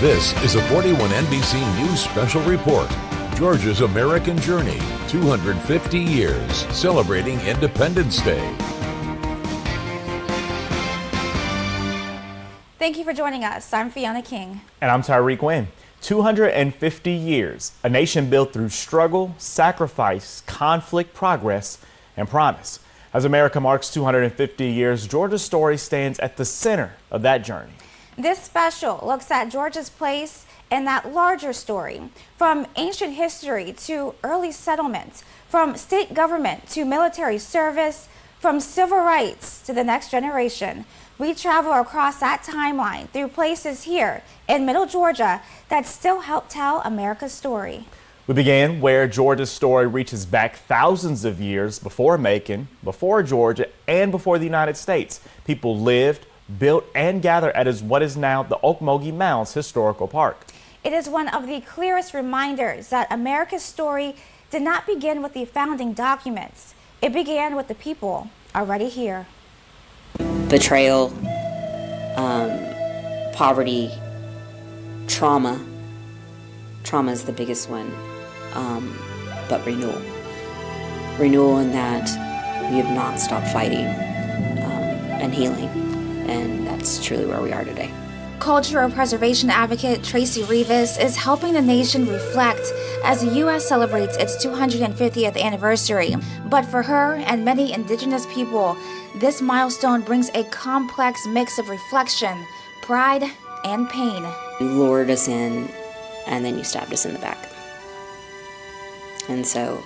This is a 41 NBC News special report. Georgia's American Journey, 250 years, celebrating Independence Day. Thank you for joining us. I'm Fiona King. And I'm Tyreek Wynn. 250 years, a nation built through struggle, sacrifice, conflict, progress, and promise. As America marks 250 years, Georgia's story stands at the center of that journey. This special looks at Georgia's place in that larger story, from ancient history to early settlements, from state government to military service, from civil rights to the next generation. We travel across that timeline through places here in Middle Georgia that still help tell America's story. We begin where Georgia's story reaches back thousands of years before Macon, before Georgia, and before the United States. People lived, built, and gathered at what is now the Ocmulgee Mounds Historical Park. It is one of the clearest reminders that America's story did not begin with the founding documents. It began with the people already here. Betrayal, poverty, trauma. Trauma is the biggest one, but renewal. Renewal in that we have not stopped fighting and healing, and that's truly where we are today. Cultural preservation advocate Tracy Rivas is helping the nation reflect as the U.S. celebrates its 250th anniversary. But for her and many indigenous people, this milestone brings a complex mix of reflection, pride, and pain. You lured us in, and then you stabbed us in the back. And so,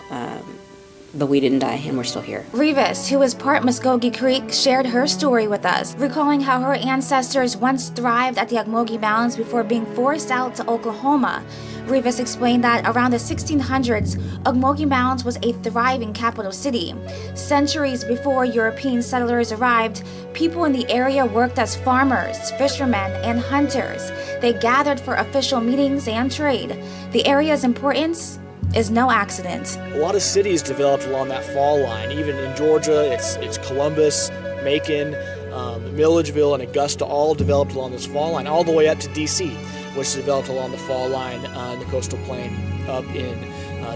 but we didn't die, and we're still here. Rivas, who is part Muskogee Creek, shared her story with us, recalling how her ancestors once thrived at the Ocmulgee Mounds before being forced out to Oklahoma. Rivas explained that around the 1600s, Ocmulgee Mounds was a thriving capital city. Centuries before European settlers arrived, people in the area worked as farmers, fishermen, and hunters. They gathered for official meetings and trade. The area's importance is no accident. A lot of cities developed along that fall line. Even in Georgia, it's Columbus, Macon, Milledgeville, and Augusta all developed along this fall line, all the way up to D.C., which developed along the fall line in the coastal plain up in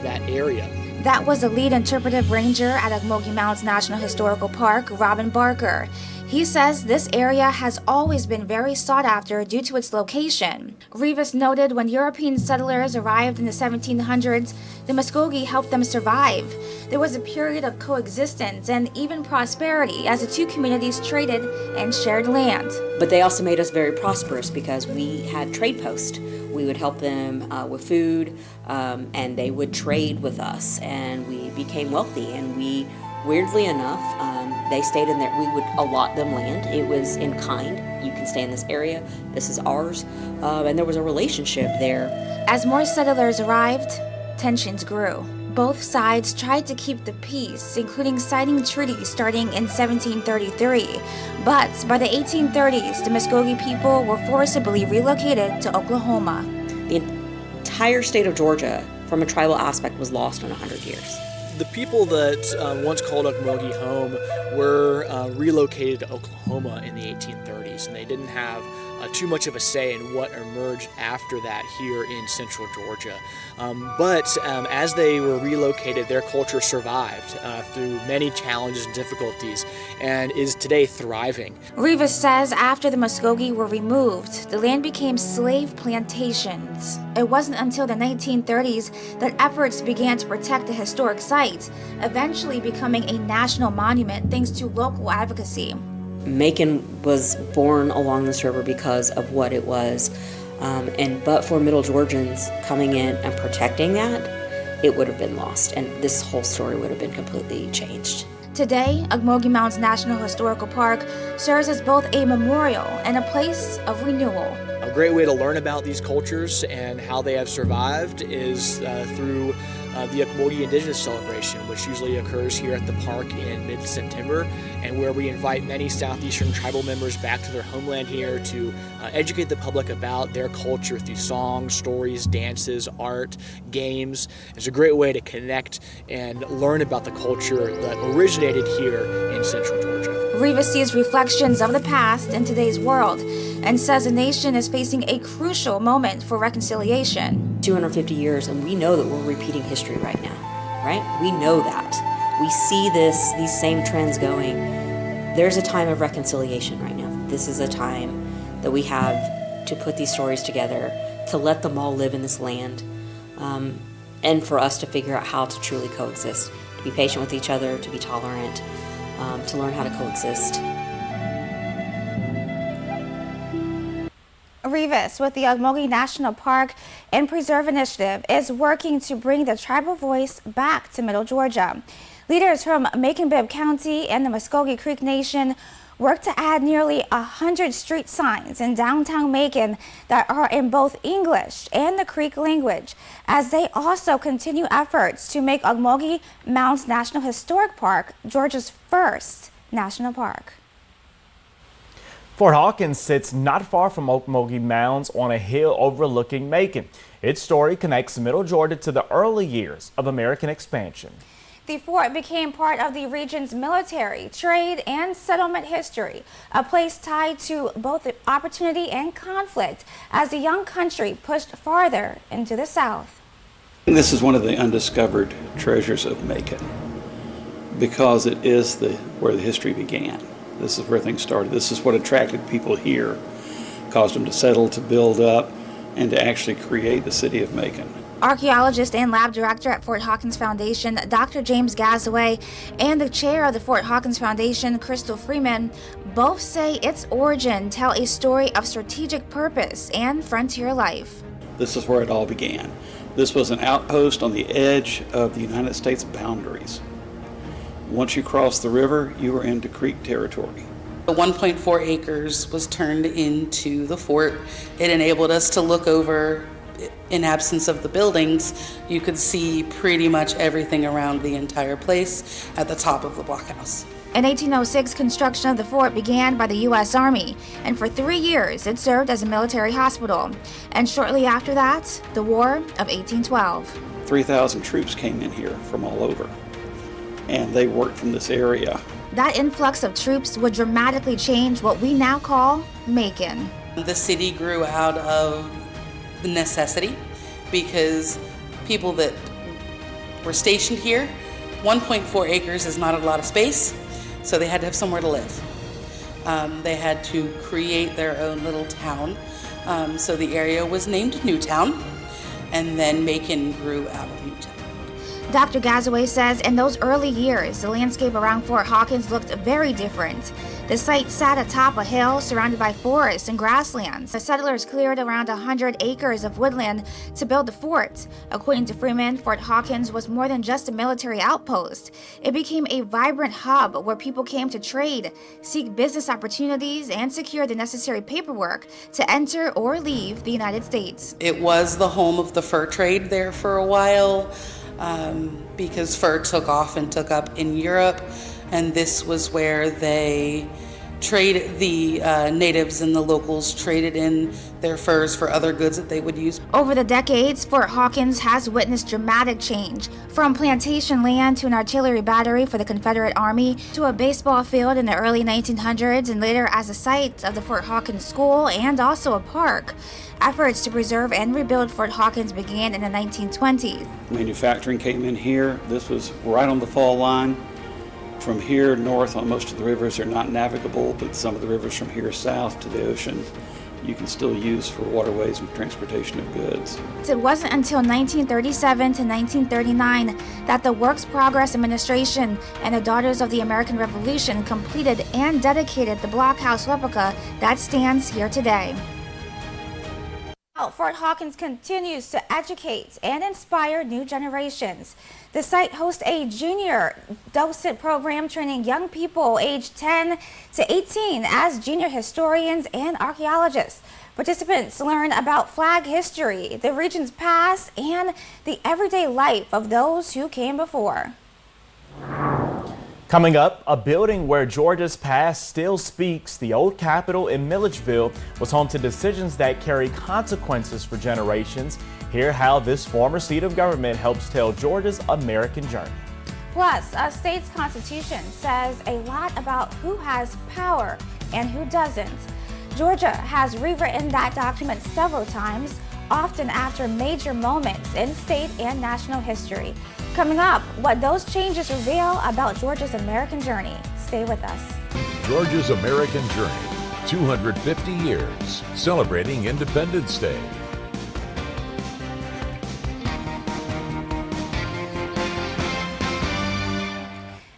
that area. That was the lead interpretive ranger at Ocmulgee Mounds National Historical Park, Robin Barker. He says this area has always been very sought after due to its location. Rivas noted when European settlers arrived in the 1700s, the Muskogee helped them survive. There was a period of coexistence and even prosperity as the two communities traded and shared land. But they also made us very prosperous because we had trade posts. We would help them with food, and they would trade with us, and we became wealthy. And we, weirdly enough, they stayed in there. We would allot them land. It was in kind. You can stay in this area. This is ours. And there was a relationship there. As more settlers arrived, tensions grew. Both sides tried to keep the peace, including signing treaties starting in 1733. But by the 1830s, the Muskogee people were forcibly relocated to Oklahoma. The entire state of Georgia, from a tribal aspect, was lost in 100 years. The people that once called Ocmulgee home were relocated to Oklahoma in the 1830s, and they didn't have too much of a say in what emerged after that here in central Georgia. But as they were relocated, their culture survived through many challenges and difficulties and is today thriving. Rivas says after the Muskogee were removed, the land became slave plantations. It wasn't until the 1930s that efforts began to protect the historic site, eventually becoming a national monument thanks to local advocacy. Macon was born along this river because of what it was, but for Middle Georgians coming in and protecting that, it would have been lost, and this whole story would have been completely changed. Today, Ocmulgee Mounds National Historical Park serves as both a memorial and a place of renewal. A great way to learn about these cultures and how they have survived is through the Ocmulgee Indigenous Celebration, which usually occurs here at the park in mid-September, and where we invite many Southeastern tribal members back to their homeland here to educate the public about their culture through songs, stories, dances, art, games. It's a great way to connect and learn about the culture that originated here in Central Georgia. Rivas sees reflections of the past in today's world and says the nation is facing a crucial moment for reconciliation. 250 years, and we know that we're repeating history right now, right? We know that. We see these same trends going. There's a time of reconciliation right now. This is a time that we have to put these stories together, to let them all live in this land, and for us to figure out how to truly coexist, to be patient with each other, to be tolerant, to learn how to coexist. Rivas, with the Ocmulgee National Park and Preserve Initiative, is working to bring the tribal voice back to Middle Georgia. Leaders from Macon-Bibb County and the Muskogee Creek Nation work to add nearly 100 street signs in downtown Macon that are in both English and the Creek language, as they also continue efforts to make Ocmulgee Mounds National Historic Park Georgia's first national park. Fort Hawkins sits not far from Ocmulgee Mounds on a hill overlooking Macon. Its story connects Middle Georgia to the early years of American expansion. The fort became part of the region's military, trade, and settlement history, a place tied to both opportunity and conflict as the young country pushed farther into the south. This is one of the undiscovered treasures of Macon because it is where the history began. This is where things started. This is what attracted people here, caused them to settle, to build up, and to actually create the city of Macon. Archaeologist and lab director at Fort Hawkins Foundation, Dr. James Gazaway, and the chair of the Fort Hawkins Foundation, Crystal Freeman, both say its origin tell a story of strategic purpose and frontier life. This is where it all began. This was an outpost on the edge of the United States boundaries. Once you crossed the river, you were into Creek territory. The 1.4 acres was turned into the fort. It enabled us to look over. In absence of the buildings, you could see pretty much everything around the entire place at the top of the blockhouse. In 1806, construction of the fort began by the U.S. Army, and for 3 years it served as a military hospital. And shortly after that, the War of 1812. 3,000 troops came in here from all over, and they worked from this area. That influx of troops would dramatically change what we now call Macon. The city grew out of the necessity because people that were stationed here, 1.4 acres is not a lot of space, so they had to have somewhere to live. They had to create their own little town, so the area was named Newtown, and then Macon grew out of Newtown. Dr. Gazaway says in those early years, the landscape around Fort Hawkins looked very different. The site sat atop a hill surrounded by forests and grasslands. The settlers cleared around 100 acres of woodland to build the fort. According to Freeman, Fort Hawkins was more than just a military outpost. It became a vibrant hub where people came to trade, seek business opportunities, and secure the necessary paperwork to enter or leave the United States. It was the home of the fur trade there for a while. Because fur took off and took up in Europe, and this was where they traded, the natives and the locals traded in their furs for other goods that they would use. Over the decades, Fort Hawkins has witnessed dramatic change, from plantation land to an artillery battery for the Confederate Army to a baseball field in the early 1900s and later as a site of the Fort Hawkins School and also a park. Efforts to preserve and rebuild Fort Hawkins began in the 1920s. Manufacturing came in here. This was right on the fall line. From here north on most of the rivers are not navigable, but some of the rivers from here south to the ocean you can still use for waterways and transportation of goods. It wasn't until 1937 to 1939 that the Works Progress Administration and the Daughters of the American Revolution completed and dedicated the blockhouse replica that stands here today. Fort Hawkins continues to educate and inspire new generations. The site hosts a junior docent program training young people aged 10 to 18 as junior historians and archaeologists. Participants learn about flag history, the region's past, and the everyday life of those who came before. Coming up, a building where Georgia's past still speaks. The old Capitol in Milledgeville was home to decisions that carry consequences for generations. Hear how this former seat of government helps tell Georgia's American journey. Plus, a state's constitution says a lot about who has power and who doesn't. Georgia has rewritten that document several times, often after major moments in state and national history. Coming up, what those changes reveal about Georgia's American journey. Stay with us. Georgia's American Journey, 250 years, celebrating Independence Day.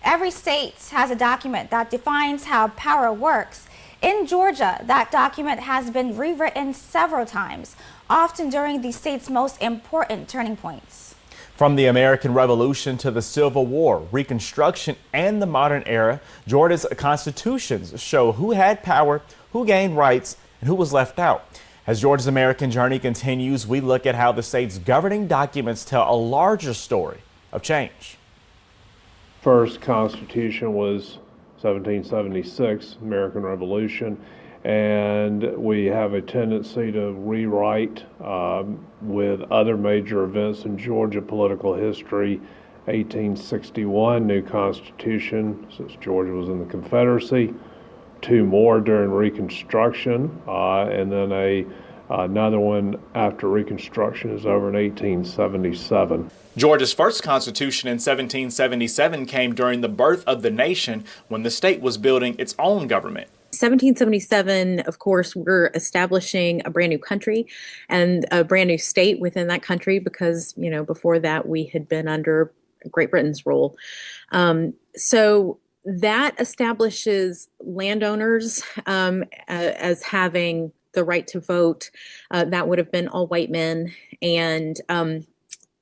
Every state has a document that defines how power works. In Georgia, that document has been rewritten several times, often during the state's most important turning points. From the American Revolution to the Civil War, Reconstruction, and the modern era, Georgia's constitutions show who had power, who gained rights, and who was left out. As Georgia's American journey continues, we look at how the state's governing documents tell a larger story of change. First Constitution was 1776, American Revolution, and we have a tendency to rewrite with other major events in Georgia political history. 1861, new Constitution, since Georgia was in the Confederacy. Two more during Reconstruction, and then another one after Reconstruction is over in 1877. Georgia's first constitution in 1777 came during the birth of the nation when the state was building its own government. 1777, of course, we're establishing a brand new country and a brand new state within that country because, before that we had been under Great Britain's rule. So that establishes landowners as having the right to vote. That would have been all white men. And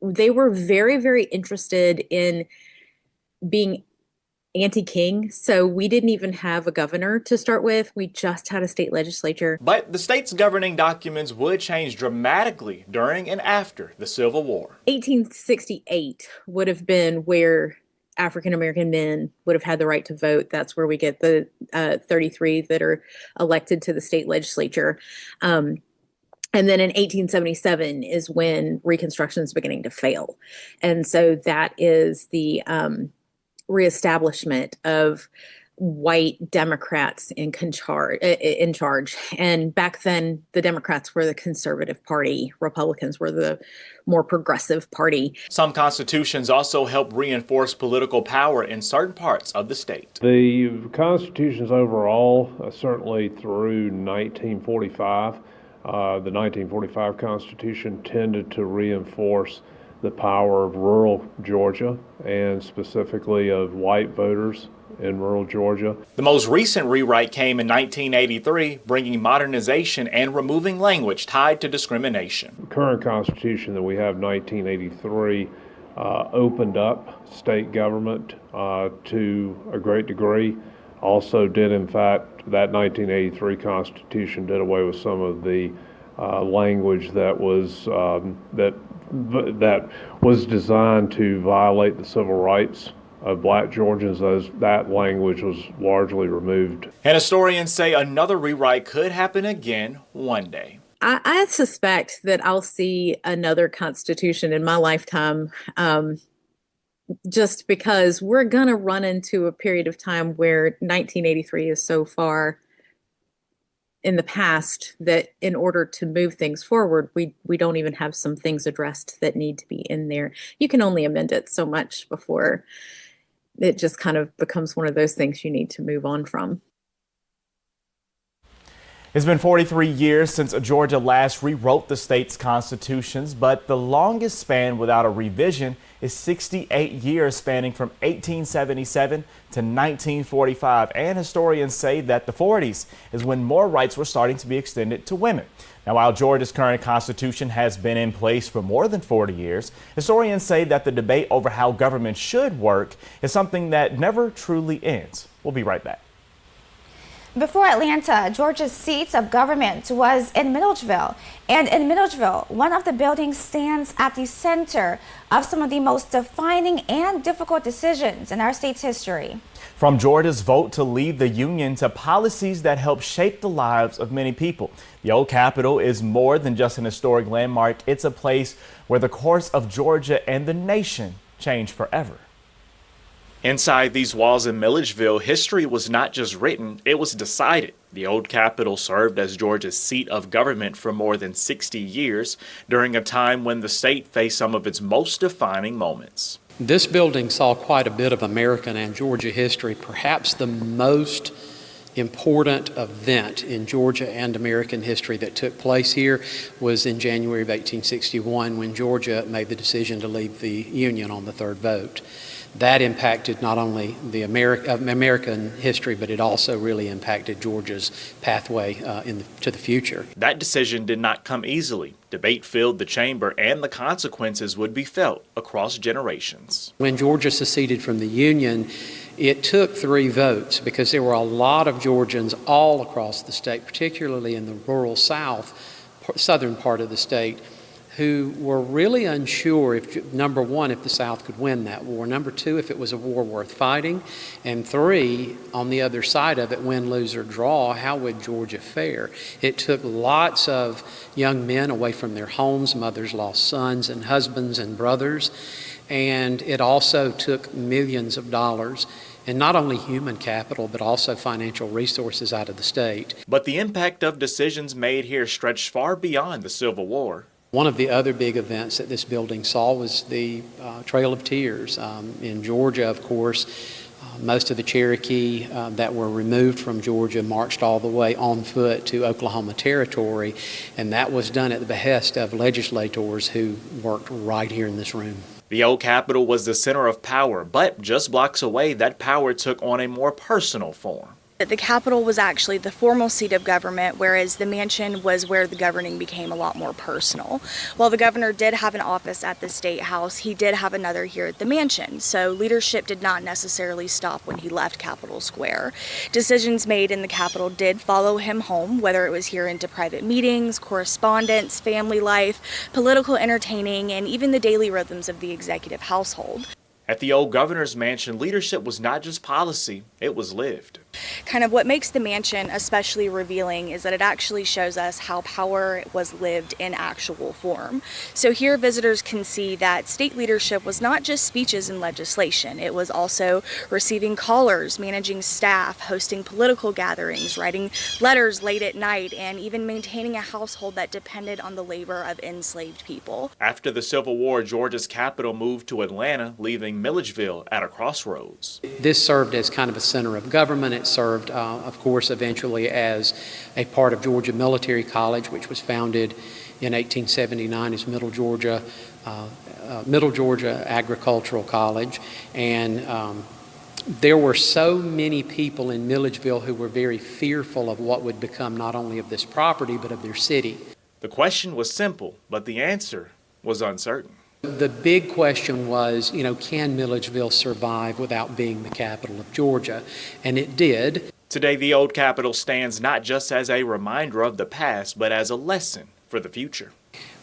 they were very, very interested in being anti-king. So we didn't even have a governor to start with. We just had a state legislature. But the state's governing documents would change dramatically during and after the Civil War. 1868 would have been where African-American men would have had the right to vote. That's where we get the 33 that are elected to the state legislature. And then in 1877 is when Reconstruction is beginning to fail. And so that is the reestablishment of white Democrats in charge. And back then, the Democrats were the conservative party. Republicans were the more progressive party. Some constitutions also help reinforce political power in certain parts of the state. The constitutions overall, certainly through 1945, the 1945 Constitution tended to reinforce the power of rural Georgia and specifically of white voters in rural Georgia. The most recent rewrite came in 1983, bringing modernization and removing language tied to discrimination. The current Constitution that we have, 1983, opened up state government to a great degree. Also did, in fact, that 1983 Constitution did away with some of the language that was that was designed to violate the civil rights of black Georgians, as that language was largely removed. And historians say another rewrite could happen again one day. I suspect that I'll see another constitution in my lifetime, just because we're going to run into a period of time where 1983 is so far in the past that in order to move things forward, we don't even have some things addressed that need to be in there. You can only amend it so much before it just kind of becomes one of those things you need to move on from. It's been 43 years since Georgia last rewrote the state's constitutions, but the longest span without a revision is 68 years, spanning from 1877 to 1945. And historians say that the 40s is when more rights were starting to be extended to women. Now, while Georgia's current constitution has been in place for more than 40 years, historians say that the debate over how government should work is something that never truly ends. We'll be right back. Before Atlanta, Georgia's seat of government was in Middlesville. And in Middlesville, one of the buildings stands at the center of some of the most defining and difficult decisions in our state's history. From Georgia's vote to leave the Union to policies that help shape the lives of many people, the old Capitol is more than just an historic landmark. It's a place where the course of Georgia and the nation changed forever. Inside these walls in Milledgeville, history was not just written, it was decided. The old Capitol served as Georgia's seat of government for more than 60 years, during a time when the state faced some of its most defining moments. This building saw quite a bit of American and Georgia history. Perhaps the most important event in Georgia and American history that took place here was in January of 1861, when Georgia made the decision to leave the Union on the third vote. That impacted not only the American history, but it also really impacted Georgia's pathway to the future. That decision did not come easily. Debate filled the chamber, and the consequences would be felt across generations. When Georgia seceded from the Union, it took 3 votes because there were a lot of Georgians all across the state, particularly in the rural southern part of the state, who were really unsure if, number one, if the South could win that war, number two, if it was a war worth fighting, and 3, on the other side of it, win, lose, or draw, how would Georgia fare? It took lots of young men away from their homes. Mothers lost sons and husbands and brothers, and it also took millions of dollars, and not only human capital, but also financial resources out of the state. But the impact of decisions made here stretched far beyond the Civil War. One of the other big events that this building saw was the Trail of Tears. In Georgia, of course, most of the Cherokee that were removed from Georgia marched all the way on foot to Oklahoma Territory, and that was done at the behest of legislators who worked right here in this room. The old Capitol was the center of power, but just blocks away, that power took on a more personal form. The Capitol was actually the formal seat of government, whereas the mansion was where the governing became a lot more personal. While the governor did have an office at the State House, he did have another here at the mansion, so leadership did not necessarily stop when he left Capitol Square. Decisions made in the Capitol did follow him home, whether it was here into private meetings, correspondence, family life, political entertaining, and even the daily rhythms of the executive household. At the old governor's mansion, leadership was not just policy, it was lived. Kind of what makes the mansion especially revealing is that it actually shows us how power was lived in actual form. So here visitors can see that state leadership was not just speeches and legislation. It was also receiving callers, managing staff, hosting political gatherings, writing letters late at night, and even maintaining a household that depended on the labor of enslaved people. After the Civil War, Georgia's capital moved to Atlanta, leaving Milledgeville at a crossroads. This served as kind of a center of government. It served, of course, eventually as a part of Georgia Military College, which was founded in 1879 as Middle Georgia Agricultural College. And there were so many people in Milledgeville who were very fearful of what would become not only of this property, but of their city. The question was simple, but the answer was uncertain. The big question was, can Milledgeville survive without being the capital of Georgia? And it did. Today, the old Capitol stands not just as a reminder of the past, but as a lesson for the future.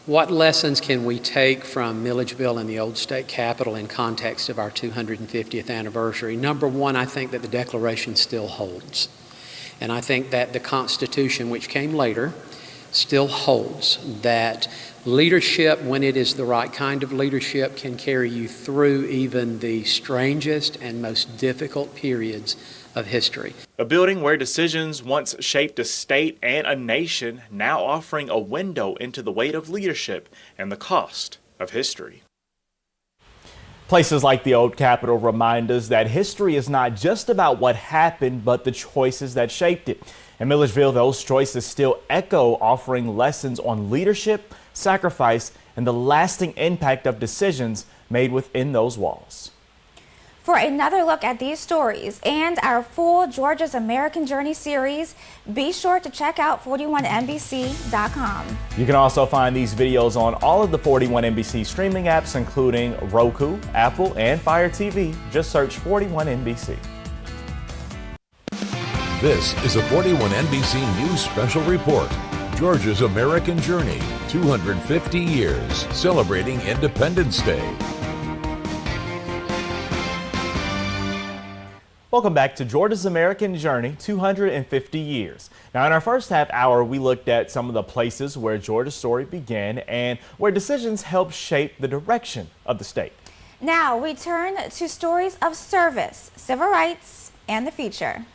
What lessons can we take from Milledgeville and the old state capitol in context of our 250th anniversary? Number one, I think that the Declaration still holds. And I think that the Constitution, which came later, still holds, that leadership, when it is the right kind of leadership, can carry you through even the strangest and most difficult periods of history. A building where decisions once shaped a state and a nation, now offering a window into the weight of leadership and the cost of history. Places like the old Capitol remind us that history is not just about what happened, but the choices that shaped it. In Milledgeville, those choices still echo, offering lessons on leadership, sacrifice, and the lasting impact of decisions made within those walls. For another look at these stories and our full Georgia's American Journey series, be sure to check out 41NBC.com. You can also find these videos on all of the 41NBC streaming apps, including Roku, Apple, and Fire TV. Just search 41NBC. This is a 41NBC News Special Report. Georgia's American Journey, 250 years, celebrating Independence Day. Welcome back to Georgia's American Journey, 250 years. Now, in our first half hour, we looked at some of the places where Georgia's story began and where decisions helped shape the direction of the state. Now we turn to stories of service, civil rights, and the future.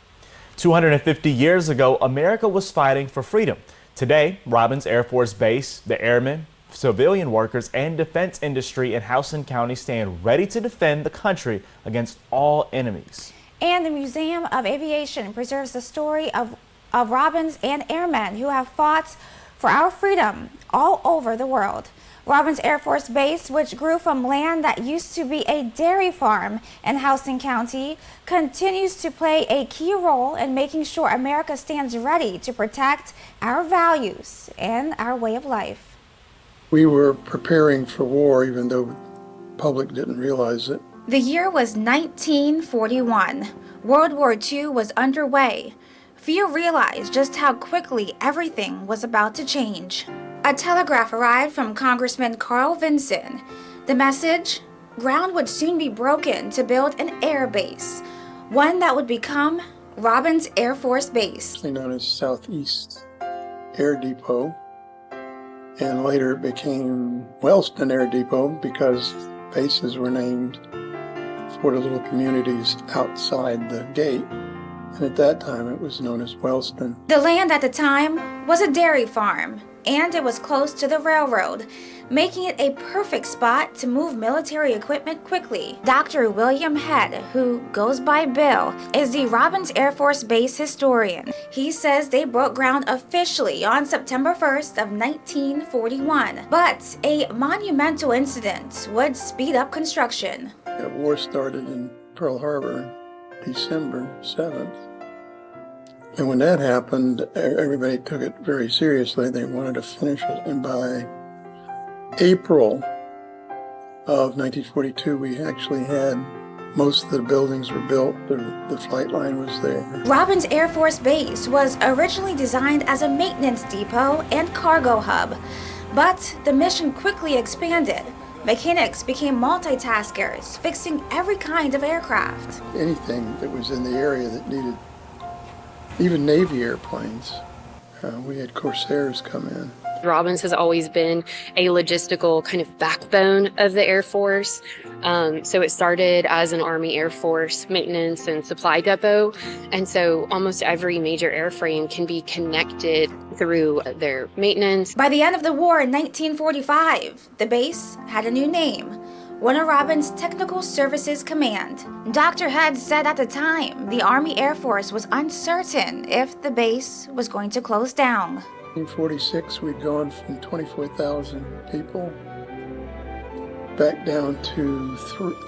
250 years ago, America was fighting for freedom. Today, Robins Air Force Base, the airmen, civilian workers, and defense industry in Houston County stand ready to defend the country against all enemies. And the Museum of Aviation preserves the story of Robins and airmen who have fought for our freedom all over the world. Robins Air Force Base, which grew from land that used to be a dairy farm in Houston County, continues to play a key role in making sure America stands ready to protect our values and our way of life. We were preparing for war, even though the public didn't realize it. The year was 1941. World War II was underway. Few realized just how quickly everything was about to change. A telegraph arrived from Congressman Carl Vinson. The message: ground would soon be broken to build an air base, one that would become Robins Air Force Base. Known as Southeast Air Depot, and later it became Wellston Air Depot because bases were named for the little communities outside the gate. And at that time it was known as Wellston. The land at the time was a dairy farm, and it was close to the railroad, making it a perfect spot to move military equipment quickly. Dr. William Head, who goes by Bill, is the Robins Air Force Base historian. He says they broke ground officially on September 1st of 1941, but a monumental incident would speed up construction. The war started in Pearl Harbor, December 7th. And when that happened, everybody took it very seriously. They wanted to finish it. And by April of 1942, we actually had most of the buildings were built. The flight line was there. Robins Air Force Base was originally designed as a maintenance depot and cargo hub, but the mission quickly expanded. Mechanics became multitaskers, fixing every kind of aircraft. Anything that was in the area that needed, even Navy airplanes. We had Corsairs come in. Robins has always been a logistical kind of backbone of the Air Force. So it started as an Army Air Force maintenance and supply depot. And so almost every major airframe can be connected through their maintenance. By the end of the war in 1945, the base had a new name: Warner Robins Technical Services Command. Dr. Head said at the time the Army Air Force was uncertain if the base was going to close down. In 1946, we'd gone from 24,000 people back down to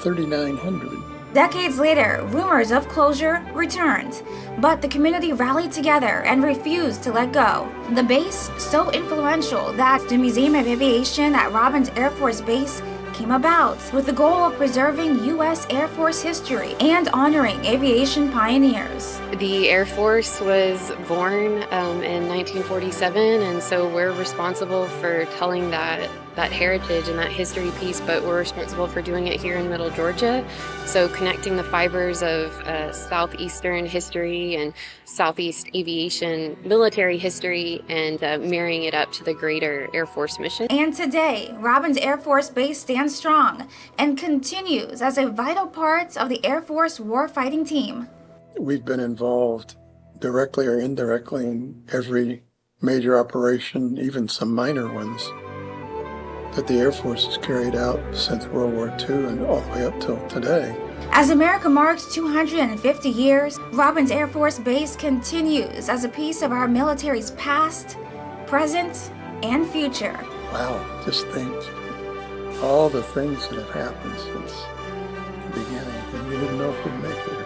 3,900. Decades later, rumors of closure returned, but the community rallied together and refused to let go. The base so influential that the Museum of Aviation at Robins Air Force Base came about with the goal of preserving U.S. Air Force history and honoring aviation pioneers. The Air Force was born in 1947, and so we're responsible for telling that heritage and that history piece, but we're responsible for doing it here in Middle Georgia. So connecting the fibers of Southeastern history and Southeast aviation military history and marrying it up to the greater Air Force mission. And today, Robins Air Force Base stands strong and continues as a vital part of the Air Force warfighting team. We've been involved directly or indirectly in every major operation, even some minor ones, that the Air Force has carried out since World War II and all the way up till today. As America marks 250 years, Robins Air Force Base continues as a piece of our military's past, present, and future. Wow, just think all the things that have happened since the beginning, and we didn't know if we'd make it.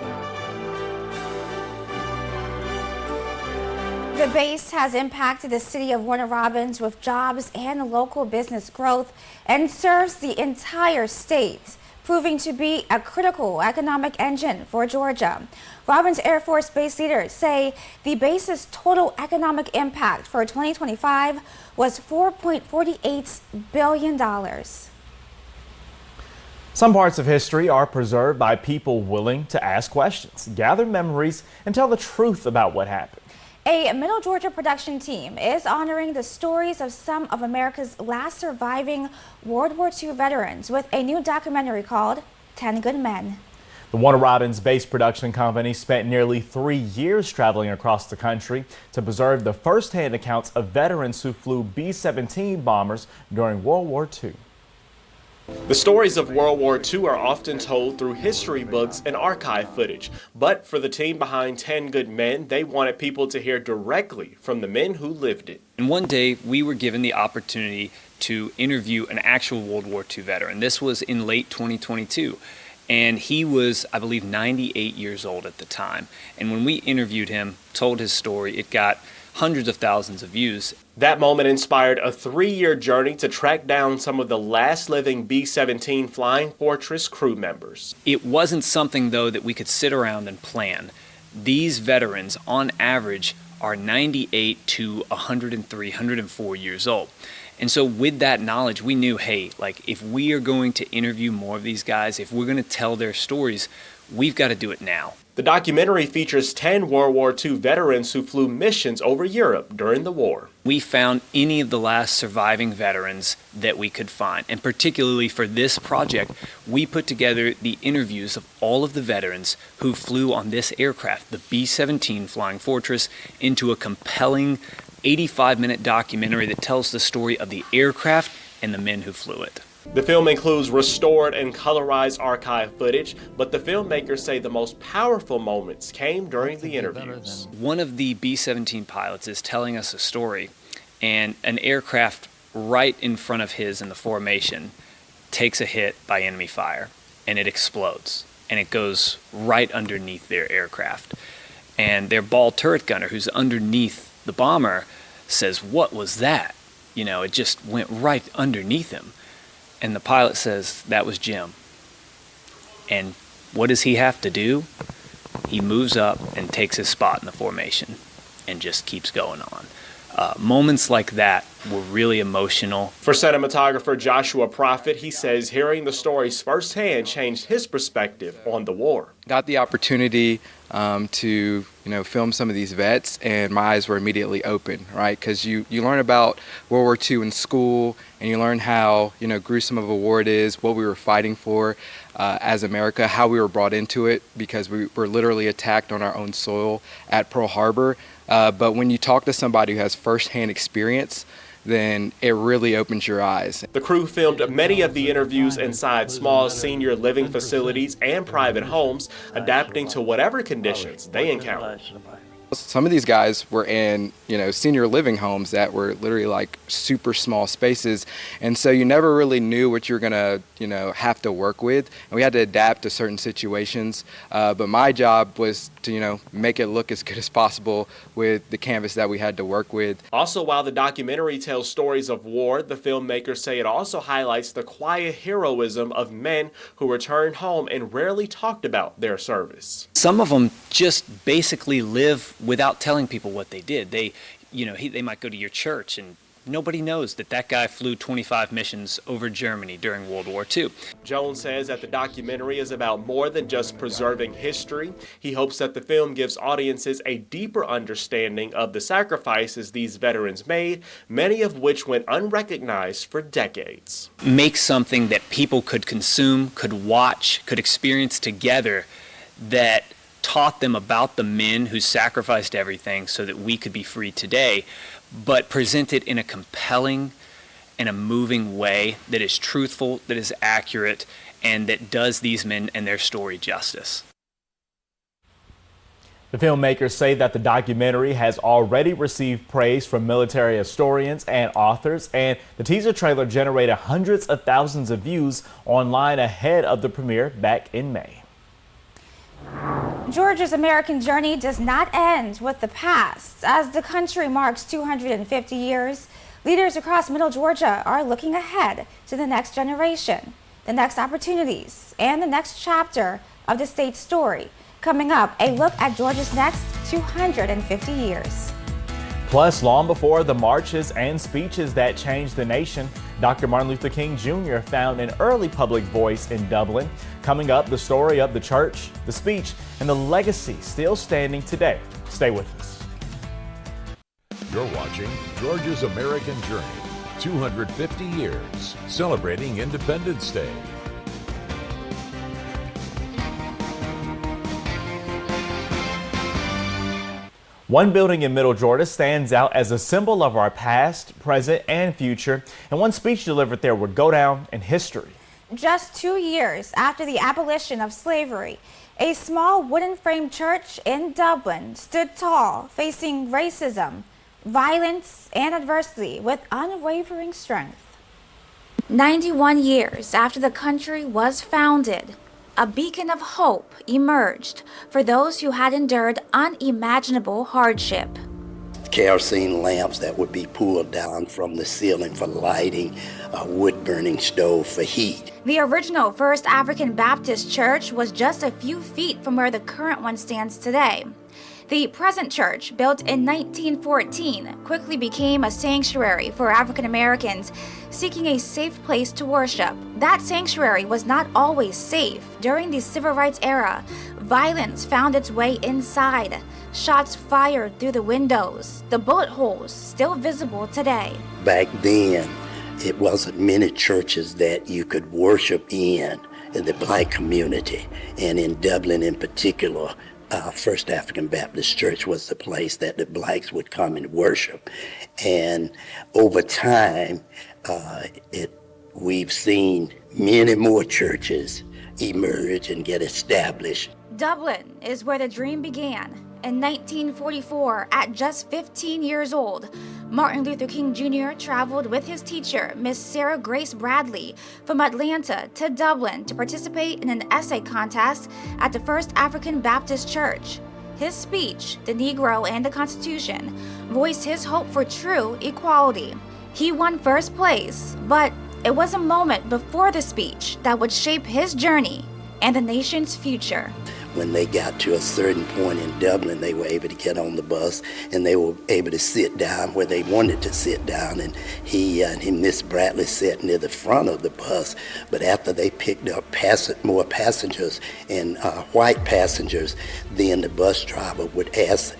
The base has impacted the city of Warner Robins with jobs and local business growth and serves the entire state, proving to be a critical economic engine for Georgia. Robins Air Force Base leaders say the base's total economic impact for 2025 was $4.48 billion. Some parts of history are preserved by people willing to ask questions, gather memories, and tell the truth about what happened. A Middle Georgia production team is honoring the stories of some of America's last surviving World War II veterans with a new documentary called 10 Good Men. The Warner Robins-based production company spent nearly 3 years traveling across the country to preserve the first-hand accounts of veterans who flew B-17 bombers during World War II. The stories of World War II are often told through history books and archive footage, but for the team behind 10 Good Men, they wanted people to hear directly from the men who lived it. And one day we were given the opportunity to interview an actual World War II veteran. This was in late 2022. And he was, I believe, 98 years old at the time. And when we interviewed him, told his story, it got hundreds of thousands of views. That moment inspired a 3-year journey to track down some of the last living B-17 Flying Fortress crew members. It wasn't something, though, that we could sit around and plan. These veterans, on average, are 98 to 103, 104 years old. And so with that knowledge, we knew, hey, like if we are going to interview more of these guys, if we're going to tell their stories, we've got to do it now. The documentary features 10 World War II veterans who flew missions over Europe during the war. We found any of the last surviving veterans that we could find. And particularly for this project, we put together the interviews of all of the veterans who flew on this aircraft, the B-17 Flying Fortress, into a compelling 85-minute documentary that tells the story of the aircraft and the men who flew it. The film includes restored and colorized archive footage, but the filmmakers say the most powerful moments came during the interviews. One of the B-17 pilots is telling us a story, and an aircraft right in front of his in the formation takes a hit by enemy fire, and it explodes, and it goes right underneath their aircraft. And their ball turret gunner, who's underneath the bomber, says, "What was that?" You know, it just went right underneath him. And the pilot says, "That was Jim." And what does he have to do? He moves up and takes his spot in the formation and just keeps going on. Moments like that were really emotional. For cinematographer Joshua Prophet, he says hearing the stories firsthand changed his perspective on the war. Got the opportunity to film some of these vets, and my eyes were immediately open, right? Because you learn about World War II in school, and you learn how gruesome of a war it is, what we were fighting for as America, how we were brought into it, because we were literally attacked on our own soil at Pearl Harbor. But when you talk to somebody who has firsthand experience, then it really opens your eyes. The crew filmed many of the interviews inside small senior living facilities and private homes, adapting to whatever conditions they encountered. Some of these guys were in, senior living homes that were literally like super small spaces. And so you never really knew what you're gonna, have to work with. And we had to adapt to certain situations. But my job was to, make it look as good as possible with the canvas that we had to work with. Also, while the documentary tells stories of war, the filmmakers say it also highlights the quiet heroism of men who returned home and rarely talked about their service. Some of them just basically live without telling people what they did. They might go to your church and nobody knows that guy flew 25 missions over Germany during World War II. Jones says that the documentary is about more than just preserving history. He hopes that the film gives audiences a deeper understanding of the sacrifices these veterans made, many of which went unrecognized for decades. Make something that people could consume, could watch, could experience together, that taught them about the men who sacrificed everything so that we could be free today, but present it in a compelling and a moving way that is truthful, that is accurate, and that does these men and their story justice. The filmmakers say that the documentary has already received praise from military historians and authors, and the teaser trailer generated hundreds of thousands of views online ahead of the premiere back in May. Georgia's American journey does not end with the past. As the country marks 250 years, leaders across Middle Georgia are looking ahead to the next generation, the next opportunities, and the next chapter of the state's story. Coming up, a look at Georgia's next 250 years. Plus, long before the marches and speeches that changed the nation, Dr. Martin Luther King Jr. found an early public voice in Dublin. Coming up, the story of the church, the speech, and the legacy still standing today. Stay with us. You're watching Georgia's American Journey, 250 years, celebrating Independence Day. One building in Middle Georgia stands out as a symbol of our past, present, and future, and one speech delivered there would go down in history. Just 2 years after the abolition of slavery, a small wooden frame church in Dublin stood tall, facing racism, violence, and adversity with unwavering strength. 91 years after the country was founded, a beacon of hope emerged for those who had endured unimaginable hardship. Kerosene lamps that would be pulled down from the ceiling for lighting, a wood-burning stove for heat. The original First African Baptist Church was just a few feet from where the current one stands today. The present church, built in 1914, quickly became a sanctuary for African Americans seeking a safe place to worship. That sanctuary was not always safe. During the Civil Rights era, violence found its way inside. Shots fired through the windows, the bullet holes still visible today. Back then, it wasn't many churches that you could worship in the black community, and in Dublin in particular, First African Baptist Church was the place that the blacks would come and worship. And over time, we've seen many more churches emerge and get established. Dublin is where the dream began. In 1944, at just 15 years old, Martin Luther King Jr. traveled with his teacher, Miss Sarah Grace Bradley, from Atlanta to Dublin to participate in an essay contest at the First African Baptist Church. His speech, The Negro and the Constitution, voiced his hope for true equality. He won first place, but it was a moment before the speech that would shape his journey and the nation's future. When they got to a certain point in Dublin, they were able to get on the bus and they were able to sit down where they wanted to sit down. And he and Miss Bradley sat near the front of the bus. But after they picked up more passengers and white passengers, then the bus driver would ask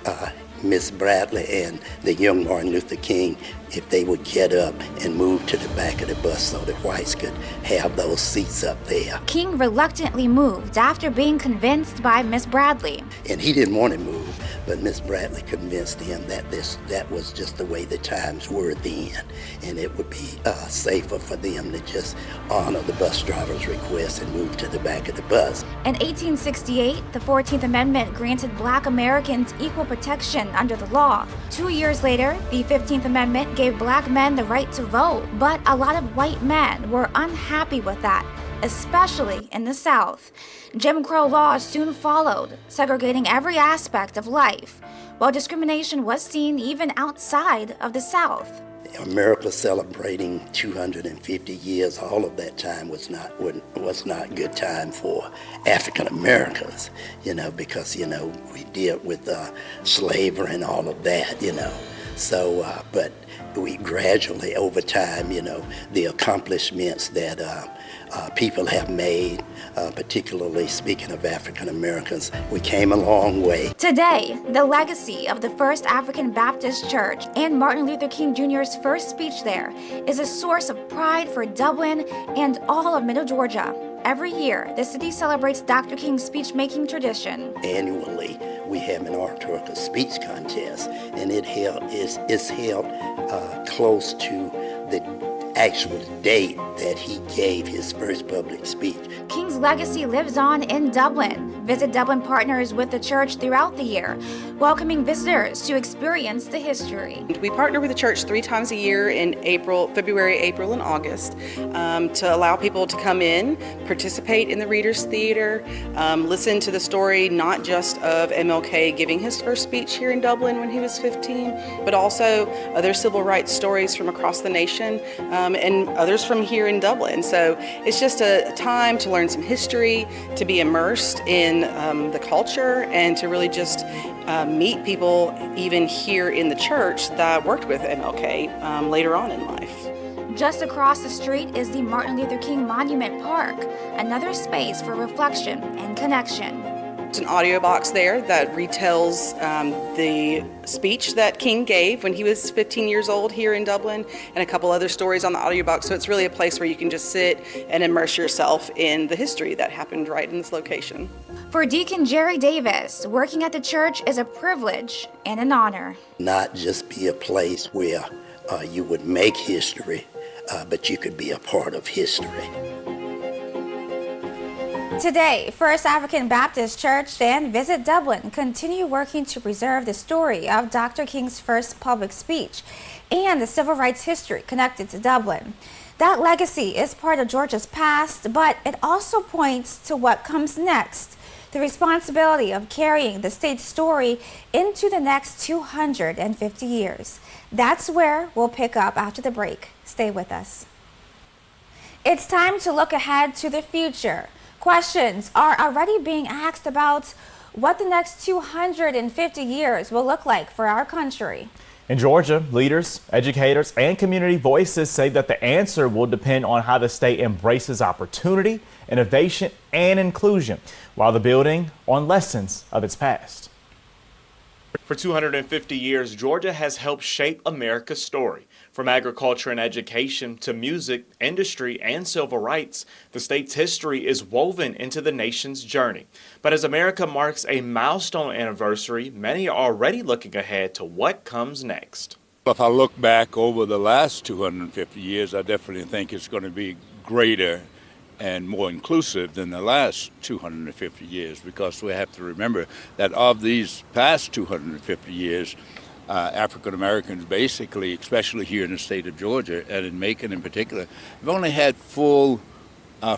Miss Bradley and the young Martin Luther King if they would get up and move to the back of the bus so the whites could have those seats up there. King reluctantly moved after being convinced by Miss Bradley. And he didn't want to move, but Miss Bradley convinced him that that was just the way the times were then, and it would be safer for them to just honor the bus driver's request and move to the back of the bus. In 1868, the 14th Amendment granted Black Americans equal protection under the law. 2 years later, the 15th Amendment gave Black men the right to vote, but a lot of white men were unhappy with that, especially in the South. Jim Crow laws soon followed, segregating every aspect of life, while discrimination was seen even outside of the South. America celebrating 250 years, all of that time was not good time for African Americans, because, we dealt with slavery and all of that, So, but we gradually, over time, the accomplishments that people have made, particularly speaking of African Americans, we came a long way. Today, the legacy of the First African Baptist Church and Martin Luther King Jr.'s first speech there is a source of pride for Dublin and all of Middle Georgia. Every year, the city celebrates Dr. King's speech-making tradition. Annually, we have an oratorical speech contest, and it's held close to the actual date that he gave his first public speech. King's legacy lives on in Dublin. Visit Dublin partners with the church throughout the year, welcoming visitors to experience the history. We partner with the church 3 times a year in February, April, and August to allow people to come in, participate in the Readers Theater, listen to the story not just of MLK giving his first speech here in Dublin when he was 15, but also other civil rights stories from across the nation and others from here in Dublin. So it's just a time to learn some history, to be immersed in the culture, and to really just meet people even here in the church that worked with MLK later on in life. Just across the street is the Martin Luther King Monument Park, another space for reflection and connection. It's an audio box there that retells the speech that King gave when he was 15 years old here in Dublin, and a couple other stories on the audio box. So it's really a place where you can just sit and immerse yourself in the history that happened right in this location. For Deacon Jerry Davis, working at the church is a privilege and an honor. Not just be a place where you would make history, but you could be a part of history. Today, First African Baptist Church and Visit Dublin continue working to preserve the story of Dr. King's first public speech and the civil rights history connected to Dublin. That legacy is part of Georgia's past, but it also points to what comes next, the responsibility of carrying the state's story into the next 250 years. That's where we'll pick up after the break. Stay with us. It's time to look ahead to the future. Questions are already being asked about what the next 250 years will look like for our country. In Georgia, leaders, educators, and community voices say that the answer will depend on how the state embraces opportunity, innovation, and inclusion, while building on lessons of its past. For 250 years, Georgia has helped shape America's story. From agriculture and education to music, industry, and civil rights, the state's history is woven into the nation's journey. But as America marks a milestone anniversary, many are already looking ahead to what comes next. If I look back over the last 250 years, I definitely think it's going to be greater and more inclusive than the last 250 years, because we have to remember that of these past 250 years, African Americans basically, especially here in the state of Georgia and in Macon in particular, have only had full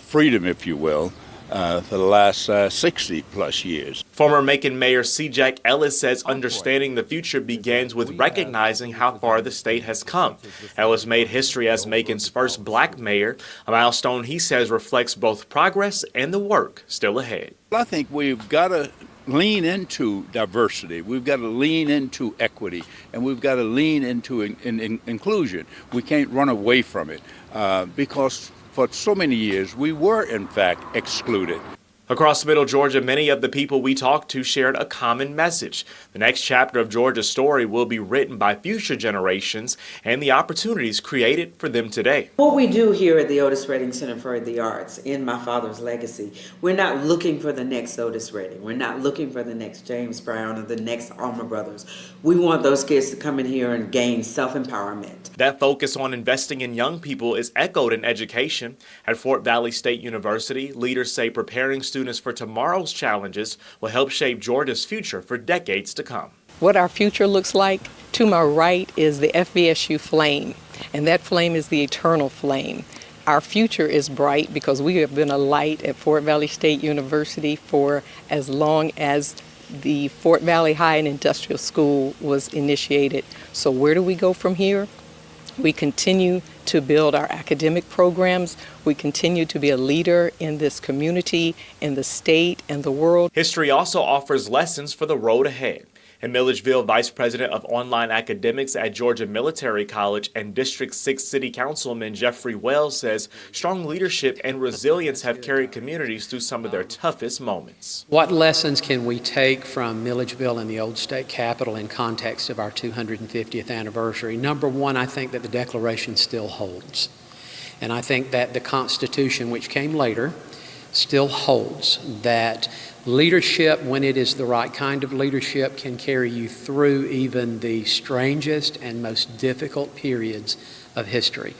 freedom, if you will, for the last 60 plus years. Former Macon Mayor C. Jack Ellis says understanding the future begins with recognizing how far the state has come. Ellis made history as Macon's first black mayor, a milestone he says reflects both progress and the work still ahead. I think we've got to lean into diversity, we've got to lean into equity, and we've got to lean into inclusion. We can't run away from it because for so many years we were in fact excluded. Across Middle Georgia, many of the people we talked to shared a common message. The next chapter of Georgia's story will be written by future generations and the opportunities created for them today. What we do here at the Otis Redding Center for the Arts, in my father's legacy, we're not looking for the next Otis Redding. We're not looking for the next James Brown or the next Alma Brothers. We want those kids to come in here and gain self-empowerment. That focus on investing in young people is echoed in education. At Fort Valley State University, leaders say preparing students for tomorrow's challenges will help shape Georgia's future for decades to come. What our future looks like, to my right is the FVSU flame, and that flame is the eternal flame. Our future is bright because we have been a light at Fort Valley State University for as long as the Fort Valley High and Industrial School was initiated. So where do we go from here? We continue to build our academic programs. We continue to be a leader in this community, in the state, and the world. History also offers lessons for the road ahead. In Milledgeville, Vice President of Online Academics at Georgia Military College and District 6 City Councilman Jeffrey Wells says strong leadership and resilience have carried communities through some of their toughest moments. What lessons can we take from Milledgeville and the old state capitol in context of our 250th anniversary? Number one, I think that the Declaration still holds. And I think that the Constitution, which came later, still holds, that leadership, when it is the right kind of leadership, can carry you through even the strangest and most difficult periods of history.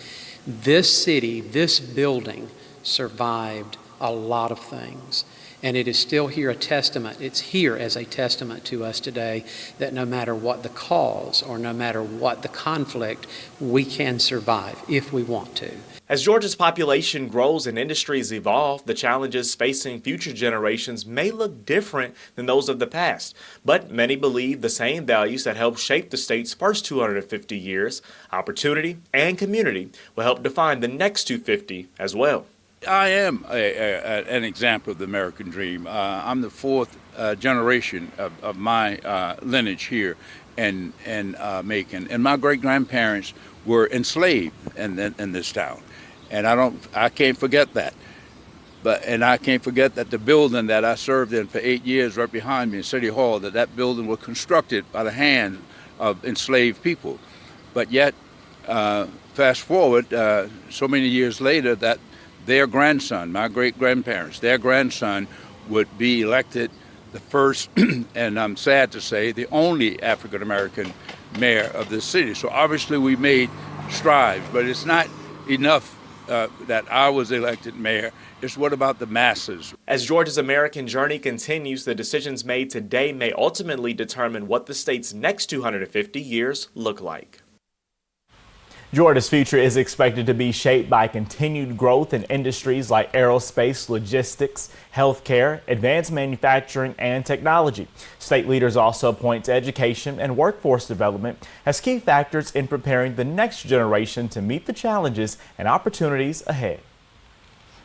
This city, this building, survived a lot of things. And it is still here a testament, it's here as a testament to us today that no matter what the cause or no matter what the conflict, we can survive if we want to. As Georgia's population grows and industries evolve, the challenges facing future generations may look different than those of the past. But many believe the same values that helped shape the state's first 250 years, opportunity and community, will help define the next 250 as well. I am an example of the American dream. I'm the fourth generation of my lineage here in Macon, and my great-grandparents were enslaved in this town, and I can't forget that. And I can't forget that the building that I served in for 8 years right behind me in City Hall, that building was constructed by the hand of enslaved people. But yet, fast forward so many years later, that their grandson, my great-grandparents, their grandson would be elected the first, and I'm sad to say, the only African-American mayor of this city. So obviously we made strides, but it's not enough that I was elected mayor. It's what about the masses? As Georgia's American journey continues, the decisions made today may ultimately determine what the state's next 250 years look like. Georgia's future is expected to be shaped by continued growth in industries like aerospace, logistics, healthcare, advanced manufacturing, and technology. State leaders also point to education and workforce development as key factors in preparing the next generation to meet the challenges and opportunities ahead.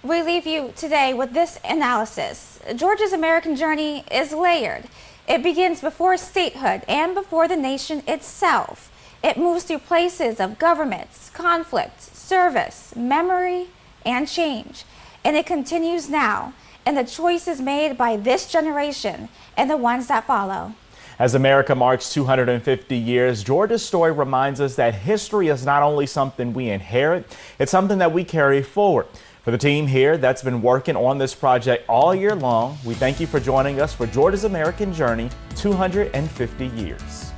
We leave you today with this analysis. Georgia's American journey is layered. It begins before statehood and before the nation itself. It moves through places of governments, conflict, service, memory, and change. And it continues now in the choices made by this generation and the ones that follow. As America marks 250 years, Georgia's story reminds us that history is not only something we inherit, it's something that we carry forward. For the team here that's been working on this project all year long, we thank you for joining us for Georgia's American Journey, 250 years.